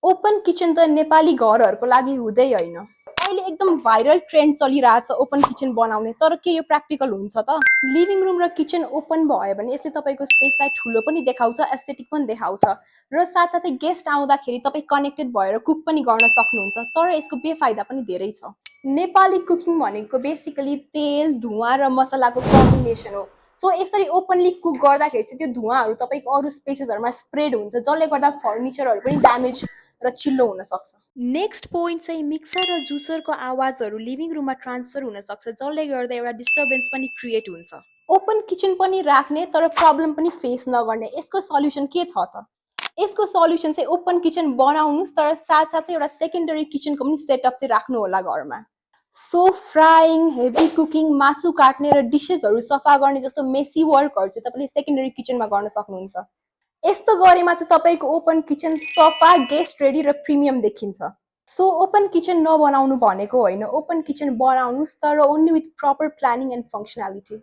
Open kitchen त नेपाली घरहरूको लागि हुँदै होइन। अहिले एकदम भाइरल ट्रेन्ड चलिरहेछ ओपन किचन बनाउने, तर के यो प्र्याक्टिकल हुन्छ त? लिभिङ रुम र किचन ओपन भयो भने यसले तपाईँको स्पेसलाई ठुलो पनि देखाउँछ, एस्थेटिक पनि देखाउँछ, र साथसाथै गेस्ट आउँदाखेरि तपाईँ कनेक्टेड भएर कुक पनि गर्न सक्नुहुन्छ। तर यसको बेफाइदा पनि धेरै छ। नेपाली कुकिङ भनेको बेसिकली तेल, धुवा र मसलाको कम्बिनेसन हो। सो यसरी ओपनली कुक गर्दाखेरि चाहिँ त्यो धुवाहरू तपाईँको अरू स्पेसेसहरूमा स्प्रेड हुन्छ, जसले गर्दा फर्निचरहरू पनि ड्यामेज र चिल्लो हुन सक्छ। नेक्स्ट पोइन्ट चाहिँ मिक्सर र जुसरको आवाजहरू लिभिङ रुममा ट्रान्सफर हुन सक्छ, जसले गर्दा एउटा डिस्टर्बेन्स पनि क्रिएट हुन्छ। ओपन किचन पनि राख्ने तर प्रब्लम पनि फेस नगर्ने, यसको सल्युसन के छ त? यसको सल्युसन चाहिँ ओपन किचन बनाउनुहोस्, तर साथसाथै एउटा सेकेन्डरी किचनको पनि सेटअप चाहिँ राख्नु होला घरमा। सो फ्राइङ, हेभी कुकिङ, मासु काट्ने र डिसेसहरू सफा गर्ने जस्तो मेसी वर्कहरू चाहिँ तपाईँले सेकेन्डरी किचनमा गर्न सक्नुहुन्छ। यस्तो गरेमा चाहिँ तपाईँको ओपन किचन सफा, गेस्ट रेडी र प्रिमियम देखिन्छ। सो ओपन किचन नबनाउनु भनेको होइन, ओपन किचन बनाउनुहोस्, तर only with proper planning and functionality.